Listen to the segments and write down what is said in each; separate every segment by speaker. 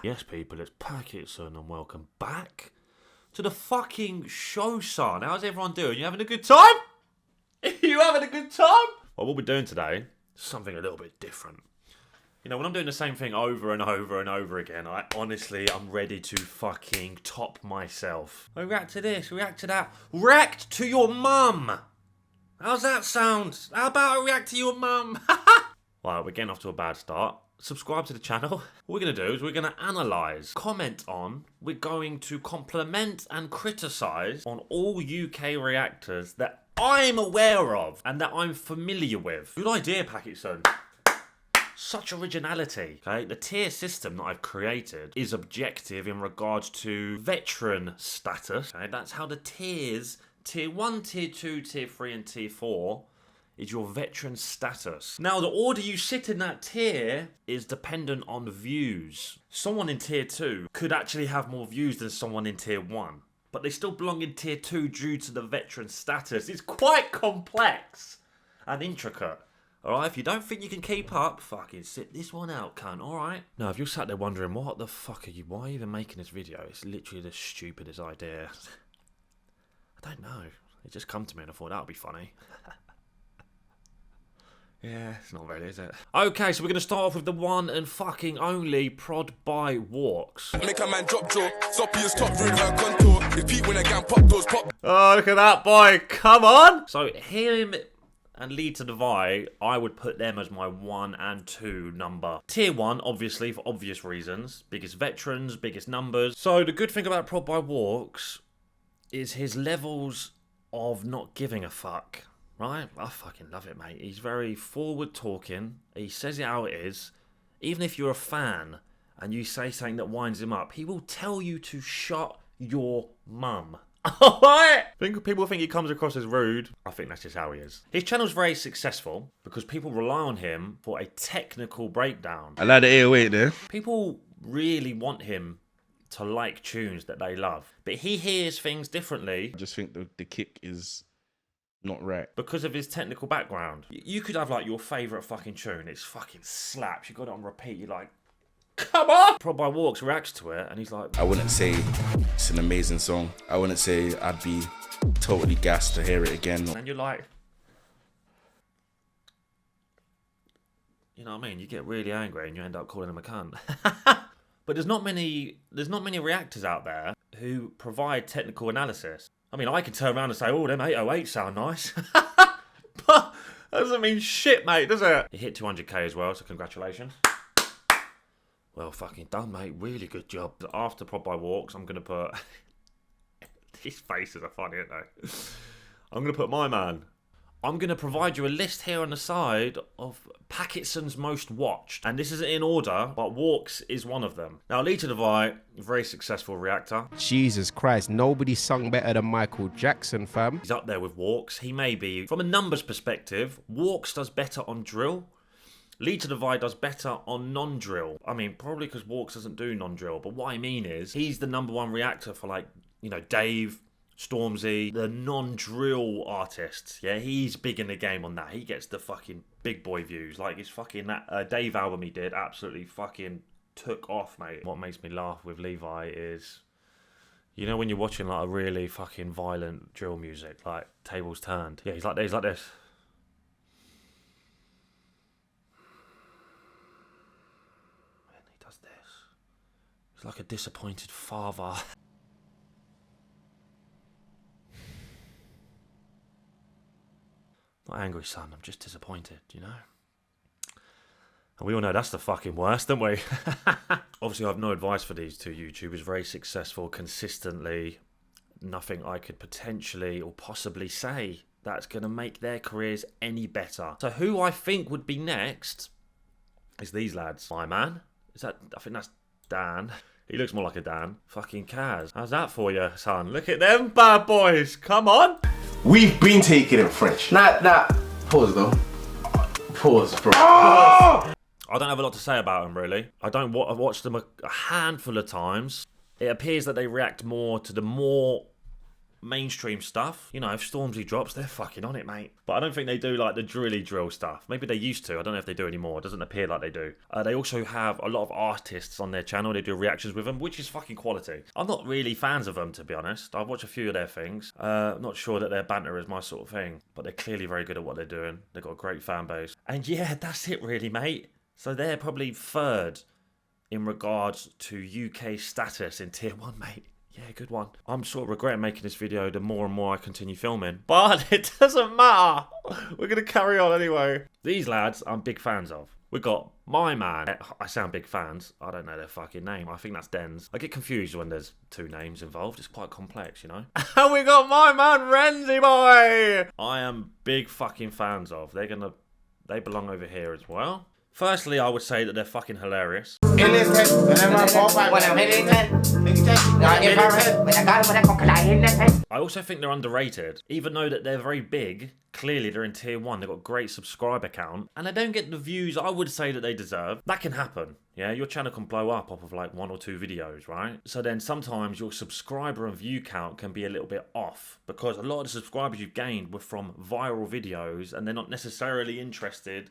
Speaker 1: Yes, people, it's Packetson and welcome back to the fucking show, son. How's everyone doing? You having a good time? You having a good time? Well, what we're doing today is something a little bit different. You know, when I'm doing the same thing over and over and over again, I'm ready to fucking top myself. I react to this, react to that. React to your mum! How's that sound? How about I react to your mum? Well, we're getting off to a bad start. Subscribe to the channel. What we're going to do is we're going to analyse, comment on, we're going to compliment and criticise on all UK reactors that I'm aware of and that I'm familiar with. Good idea, Packetson. Such originality, okay? The tier system that I've created is objective in regards to veteran status, okay? That's how the tiers, tier 1, tier 2, tier 3 and tier 4 is your veteran status. Now, the order you sit in that tier is dependent on views. Someone in tier 2 could actually have more views than someone in tier 1, but they still belong in tier 2 due to the veteran status. It's quite complex and intricate. Alright, if you don't think you can keep up, fucking sit this one out, cunt, alright? Now, if you're sat there wondering, what the fuck are you, why are you even making this video? It's literally the stupidest idea. I don't know. It just come to me and I thought that would be funny. Yeah, it's not really, is it? Okay, so we're going to start off with the one and fucking only Prod by Walks.
Speaker 2: Make a man drop jaw, soppy as top rude her contour. Repeat when I get pop those pop.
Speaker 1: Oh, look at that boy, come on! So him and Lead to Divide, I would put them as my 1 and 2 number. Tier 1, obviously, for obvious reasons. Biggest veterans, biggest numbers. So the good thing about Prod by Walks is his levels of not giving a fuck. Right? I fucking love it, mate. He's very forward talking. He says it how it is. Even if you're a fan and you say something that winds him up, he will tell you to shut your mum. Alright? People think he comes across as rude. I think that's just how he is. His channel's very successful because people rely on him for a technical breakdown.
Speaker 3: I like the 808 there.
Speaker 1: People really want him to like tunes that they love. But he hears things differently.
Speaker 3: I just think the kick is not right.
Speaker 1: Because of his technical background. You could have like your favourite fucking tune. It's fucking slaps. You got it on repeat. You're like, come on! Prod by Walks reacts to it and he's like,
Speaker 3: I wouldn't say it's an amazing song. I wouldn't say I'd be totally gassed to hear it again.
Speaker 1: And you're like, you know what I mean? You get really angry and you end up calling him a cunt. But there's not many reactors out there who provide technical analysis. I mean, I can turn around and say, oh, them 808 sound nice. But that doesn't mean shit, mate, does it? He hit 200k as well, so congratulations. Well, fucking done, mate. Really good job. After Prod by Walks, I'm going to put... These faces are funny, aren't they? I'm going to put my man. I'm going to provide you a list here on the side of Packetson's most watched. And this isn't in order, but Walks is one of them. Now, Lead to Divide, very successful reactor.
Speaker 4: Jesus Christ, nobody sung better than Michael Jackson, fam.
Speaker 1: He's up there with Walks. He may be, from a numbers perspective, Walks does better on drill. Lead to Divide does better on non-drill. I mean, probably because Walks doesn't do non-drill. But what I mean is, he's the #1 reactor for, like, you know, Dave, Stormzy, the non-drill artists. Yeah, he's big in the game on that. He gets the fucking big boy views. Like, his fucking that Dave album he did absolutely fucking took off, mate. What makes me laugh with Levi is, you know, when you're watching like a really fucking violent drill music, like Tables Turned. Yeah, he's like this. And he does this. He's like a disappointed father. Not angry, son. I'm just disappointed, you know? And we all know that's the fucking worst, don't we? Obviously, I have no advice for these two YouTubers. Very successful, consistently. Nothing I could potentially or possibly say that's going to make their careers any better. So who I think would be next is these lads. My man. I think that's Dan. He looks more like a Dan. Fucking Kaz. How's that for you, son? Look at them bad boys. Come on.
Speaker 5: We've been taking it French. Nah. Pause though. Pause, bro.
Speaker 1: I don't have a lot to say about them, really. I've watched them a handful of times. It appears that they react more to the more mainstream stuff. You know, if Stormzy drops, they're fucking on it, mate. But I don't think they do like the drilly drill stuff. Maybe they used to. I don't know if they do anymore. It doesn't appear like they do. They also have a lot of artists on their channel. They do reactions with them, which is fucking quality. I'm not really fans of them, to be honest. I've watched a few of their things. Not sure that their banter is my sort of thing, but they're clearly very good at what they're doing. They've got a great fan base. And yeah, that's it really, mate. So they're probably third in regards to UK status in tier 1, mate. Yeah, good one. I'm sort of regretting making this video the more and more I continue filming. But it doesn't matter. We're going to carry on anyway. These lads I'm big fans of. We got my man. I sound big fans. I don't know their fucking name. I think that's Denz. I get confused when there's two names involved. It's quite complex, you know. And we got my man Renzi boy. I am big fucking fans of. They belong over here as well. Firstly, I would say that they're fucking hilarious. I also think they're underrated. Even though that they're very big, clearly they're in tier 1. They've got a great subscriber count. And they don't get the views I would say that they deserve. That can happen. Yeah, your channel can blow up off of like 1 or 2 videos, right? So then sometimes your subscriber and view count can be a little bit off. Because a lot of the subscribers you've gained were from viral videos. And they're not necessarily interested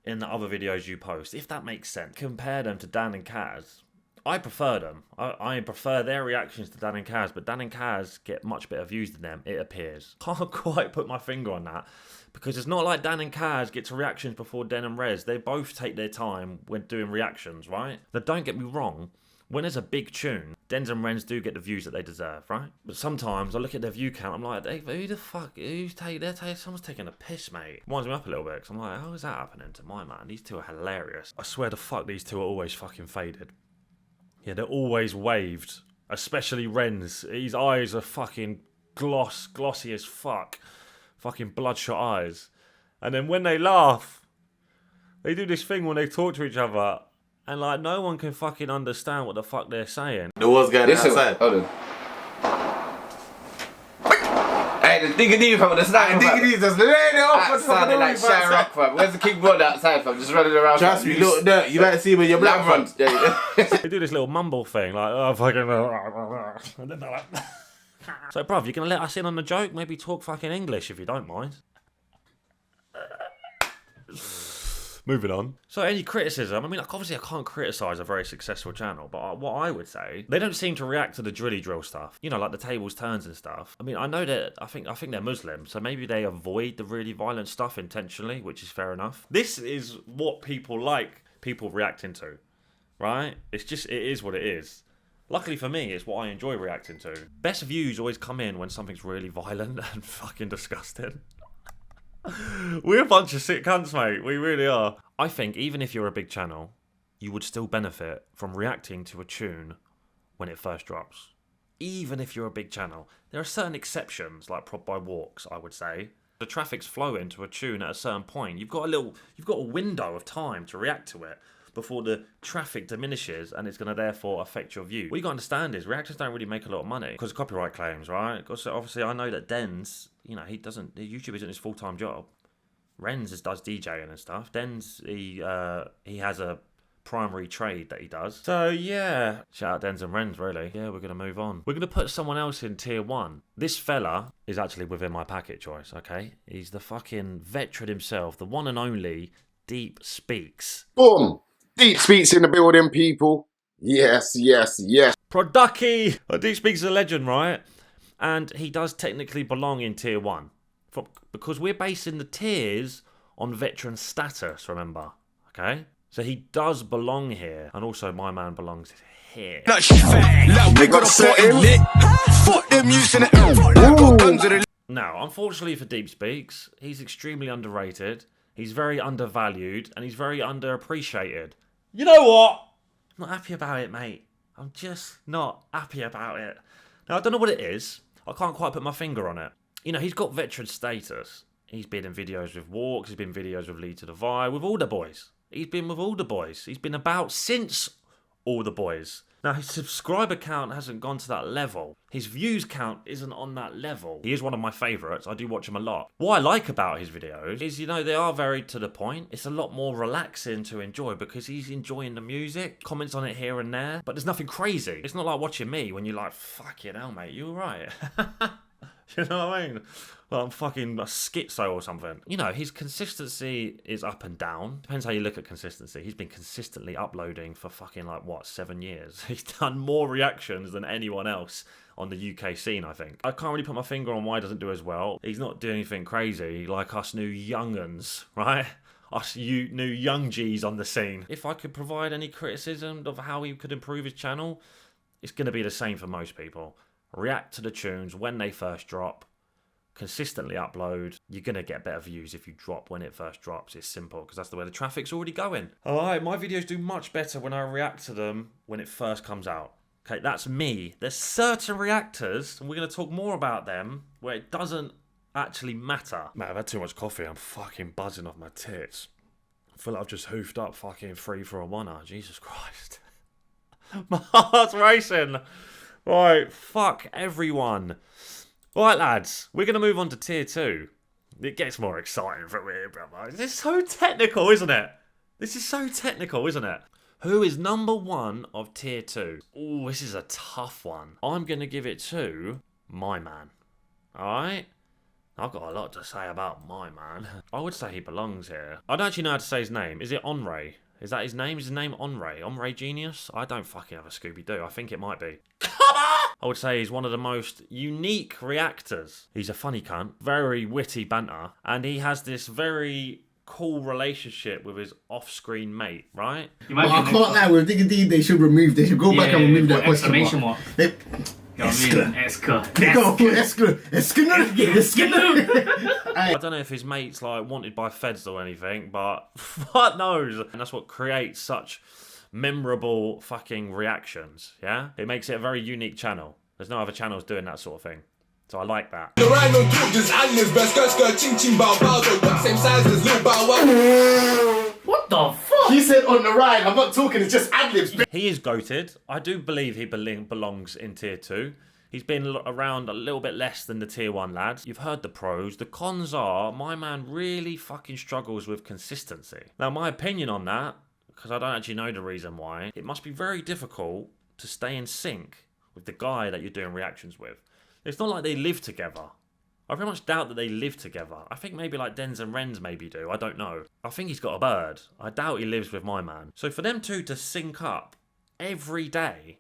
Speaker 1: in the other videos you post, if that makes sense. Compare them to Dan and Kaz. I prefer them. I prefer their reactions to Dan and Kaz, but Dan and Kaz get much better views than them, it appears. Can't quite put my finger on that, because it's not like Dan and Kaz get to reactions before Den and Rez. They both take their time when doing reactions, right? Now, don't get me wrong. When there's a big tune, Denz and Renz do get the views that they deserve, right? But sometimes I look at their view count, I'm like, hey, who the fuck, someone's taking a piss, mate. Winds me up a little bit, because I'm like, how is that happening to my man? These two are hilarious. I swear to fuck, these two are always fucking faded. Yeah, they're always waved. Especially Renz. His eyes are fucking glossy as fuck. Fucking bloodshot eyes. And then when they laugh, they do this thing when they talk to each other, and like no one can fucking understand what the fuck they're saying.
Speaker 5: There was going outside. Hold on. Hey, the diggity from the snack.
Speaker 6: Diggity's just laying it off.
Speaker 5: Outside like Shine Rock, fam. Where's the kickboard outside, fam? Just running around.
Speaker 6: Trust me, look there. You better see when you're black front.
Speaker 1: They do this little mumble thing, like, oh, fucking. And then they're like. So, bruv, you're gonna let us in on the joke? Maybe talk fucking English if you don't mind. Moving on. So any criticism, I mean, obviously I can't criticise a very successful channel, but what I would say, they don't seem to react to the drilly drill stuff. You know, like the tables turns and stuff. I mean, I know that, I think they're Muslim, so maybe they avoid the really violent stuff intentionally, which is fair enough. This is what people like people reacting to, right? It is what it is. Luckily for me, it's what I enjoy reacting to. Best views always come in when something's really violent and fucking disgusting. We're a bunch of sick cunts, mate. We really are. I think even if you're a big channel, you would still benefit from reacting to a tune when it first drops. Even if you're a big channel. There are certain exceptions, like Prod by Walks, I would say. The traffic's flowing to a tune at a certain point. You've got a window of time to react to it before the traffic diminishes, and it's going to therefore affect your view. What you got to understand is reactors don't really make a lot of money because of copyright claims, right? Because obviously I know that Denz, you know, YouTube isn't his full-time job. Renz does DJing and stuff. Denz, he has a primary trade that he does. So yeah, shout out Denz and Renz, really. Yeah, we're going to move on. We're going to put someone else in tier 1. This fella is actually within my packet choice, okay? He's the fucking veteran himself, the one and only Deep Speaks.
Speaker 6: Boom! Deep Speaks in the building, people. Yes, yes, yes.
Speaker 1: Producky! Deep Speaks is a legend, right? And he does technically belong in tier 1. Because we're basing the tiers on veteran status, remember? Okay? So he does belong here. And also my man belongs here. Now, unfortunately for Deep Speaks, he's extremely underrated. He's very undervalued. And he's very underappreciated. You know what? I'm not happy about it, mate. I'm just not happy about it. Now, I don't know what it is. I can't quite put my finger on it. You know, he's got veteran status. He's been in videos with Walks. He's been in videos with Lead to the Vi, with all the boys. He's been with all the boys. He's been about since all the boys. Now, his subscriber count hasn't gone to that level. His views count isn't on that level. He is one of my favourites. I do watch him a lot. What I like about his videos is, you know, they are very to the point. It's a lot more relaxing to enjoy because he's enjoying the music, comments on it here and there, but there's nothing crazy. It's not like watching me when you're like, fucking hell, mate, you alright? You know what I mean? Well, I'm fucking a schizo or something. You know, his consistency is up and down. Depends how you look at consistency. He's been consistently uploading for fucking, like, what, 7 years? He's done more reactions than anyone else on the UK scene, I think. I can't really put my finger on why he doesn't do as well. He's not doing anything crazy like us new young'uns, right? Us new young G's on the scene. If I could provide any criticism of how he could improve his channel, it's going to be the same for most people. React to the tunes when they first drop. Consistently upload. You're going to get better views if you drop when it first drops. It's simple because that's the way the traffic's already going. Alright, my videos do much better when I react to them when it first comes out. Okay, that's me. There's certain reactors, and we're going to talk more about them, where it doesn't actually matter. Man, I've had too much coffee. I'm fucking buzzing off my tits. I feel like I've just hoofed up fucking 3 for a oneer. Jesus Christ. My heart's racing. Right, fuck everyone. Right, lads, we're going to move on to tier 2. It gets more exciting from here, brother. This is so technical, isn't it? This is so technical, isn't it? Who is number 1 of tier 2? Oh, this is a tough one. I'm going to give it to my man. Alright? I've got a lot to say about my man. I would say he belongs here. I don't actually know how to say his name. Is it Onray? Is that his name? Is his name Onray? Onray Genius? I don't fucking have a Scooby-Doo. I think it might be. I would say he's one of the most unique reactors. He's a funny cunt, very witty banter, and he has this very cool relationship with his off-screen mate, right?
Speaker 7: Well, I can't lie, with Diggy they should go back and remove that question mark.
Speaker 1: I don't know if his mate's like wanted by feds or anything, but what knows? And that's what creates such memorable fucking reactions, yeah? It makes it a very unique channel. There's no other channels doing that sort of thing. So I like that.
Speaker 7: What the fuck? He said on the ride, I'm not talking, it's just ad-libs.
Speaker 1: He is goated. I do believe he belongs in tier 2. He's been around a little bit less than the tier 1 lads. You've heard the pros. The cons are, my man really fucking struggles with consistency. Now, my opinion on that, because I don't actually know the reason why, it must be very difficult to stay in sync with the guy that you're doing reactions with. It's not like they live together. I very much doubt that they live together. I think maybe like Denz and Renz maybe do. I don't know. I think he's got a bird. I doubt he lives with my man. So for them two to sync up every day,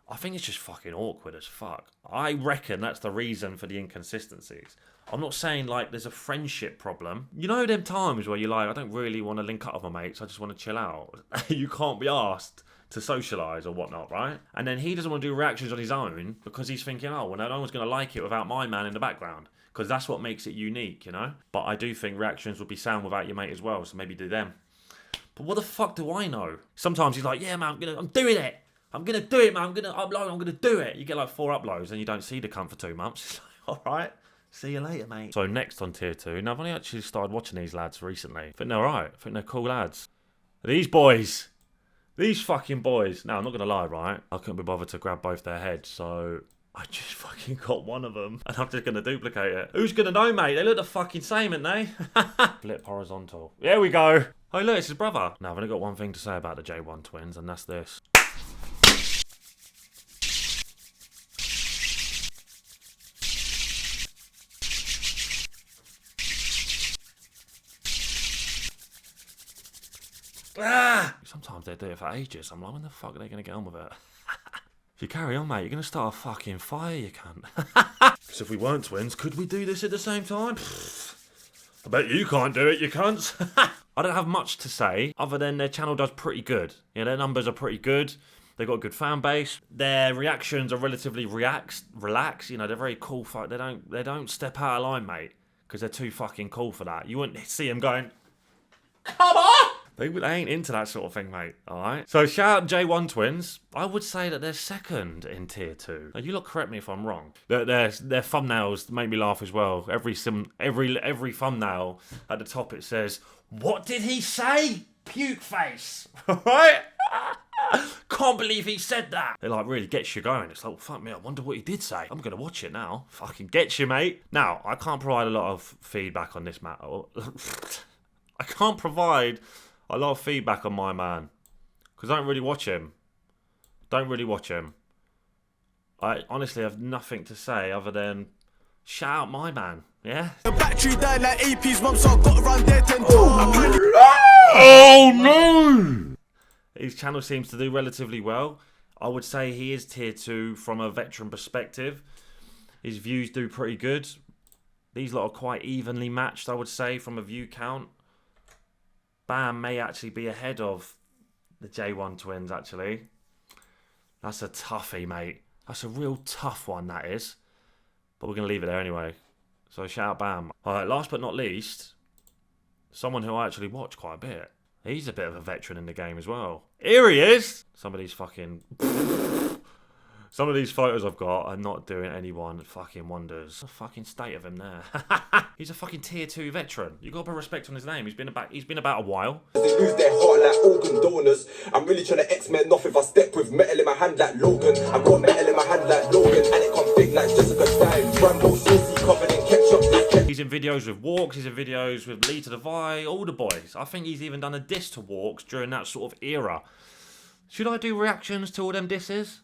Speaker 1: I think it's just fucking awkward as fuck. I reckon that's the reason for the inconsistencies. I'm not saying like there's a friendship problem. You know them times where you're like, I don't really want to link up with my mates, I just want to chill out. You can't be asked to socialise or whatnot, right? And then he doesn't want to do reactions on his own because he's thinking, oh, well, no one's going to like it without my man in the background. Because that's what makes it unique, you know? But I do think reactions would be sound without your mate as well, so maybe do them. But what the fuck do I know? Sometimes he's like, yeah, man, I'm doing it. I'm going to do it, man. I'm going to upload. I'm going to do it. You get like 4 uploads and you don't see the cunt for 2 months. It's like, all right. See you later, mate. So next on tier 2. Now, I've only actually started watching these lads recently. I think they're alright. I think they're cool lads. These boys. These fucking boys. Now, I'm not going to lie, right? I couldn't be bothered to grab both their heads, so I just fucking got one of them. And I'm just going to duplicate it. Who's going to know, mate? They look the fucking same, ain't they? Flip horizontal. There we go. Oh, look, it's his brother. Now, I've only got one thing to say about the J1 twins, and that's this. Ah! Sometimes they do it for ages. I'm like, when the fuck are they going to get on with it? If you carry on, mate, you're going to start a fucking fire, you can't. Because if we weren't twins, could we do this at the same time? I bet you can't do it, you cunts. I don't have much to say, other than their channel does pretty good. Yeah, their numbers are pretty good. They've got a good fan base. Their reactions are relatively relaxed. You know, they're very cool. They don't step out of line, mate. Because they're too fucking cool for that. You wouldn't see them going, come on! They ain't into that sort of thing, mate, alright? So shout out J1 Twins. I would say that they're second in tier 2. Now, you lot correct me if I'm wrong. Their thumbnails make me laugh as well. Every thumbnail at the top it says, what did he say? Puke face. Right? Can't believe he said that. It like really gets you going. It's like, well, fuck me, I wonder what he did say. I'm going to watch it now. Fucking gets you, mate. Now, I can't provide a lot of feedback on this matter. I can't provide a lot of feedback on my man. Because I don't really watch him. I honestly have nothing to say other than shout out my man, yeah?
Speaker 2: The battery died like AP's mum, so I got around there 10
Speaker 1: Oh no! His channel seems to do relatively well. I would say he is tier 2 from a veteran perspective. His views do pretty good. These lot are quite evenly matched, I would say, from a view count. Bam may actually be ahead of the J1 twins, actually. That's a toughie, mate. That's a real tough one, that is. But we're going to leave it there anyway. So shout out Bam. Alright, last but not least, someone who I actually watch quite a bit. He's a bit of a veteran in the game as well. Here he is! Some of these photos I've got are not doing anyone fucking wonders. The fucking state of him there. He's a fucking tier 2 veteran. You got to put respect on his name. He's been about a while.
Speaker 8: They lose their heart like organ donors. I'm really trying to X-Men off if I step with metal in my hand like Logan. I got metal in my hand like Logan, and it can't fit like Jessica Stein. Rambo, saucy, covered in ketchup.
Speaker 1: He's in videos with Walks, he's in videos with Lee to the Vi, all the boys. I think he's even done a diss to Walks during that sort of era. Should I do reactions to all them disses?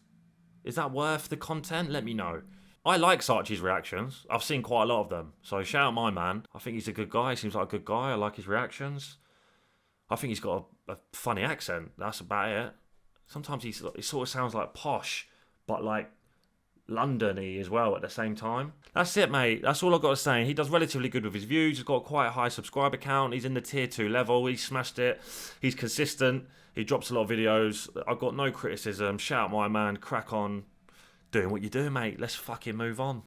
Speaker 1: Is that worth the content? Let me know. I like Saatchi's reactions. I've seen quite a lot of them. So shout out my man. I think he's a good guy. He seems like a good guy. I like his reactions. I think he's got a funny accent. That's about it. Sometimes he sort of sounds like posh, but like London-y as well at the same time. That's it, mate. That's all I've got to say. He does relatively good with his views. He's got quite a high subscriber count. He's in the tier 2 level. He smashed it. He's consistent. He drops a lot of videos. I've got no criticism. Shout out my man. Crack on doing what you're doing, mate. Let's fucking move on.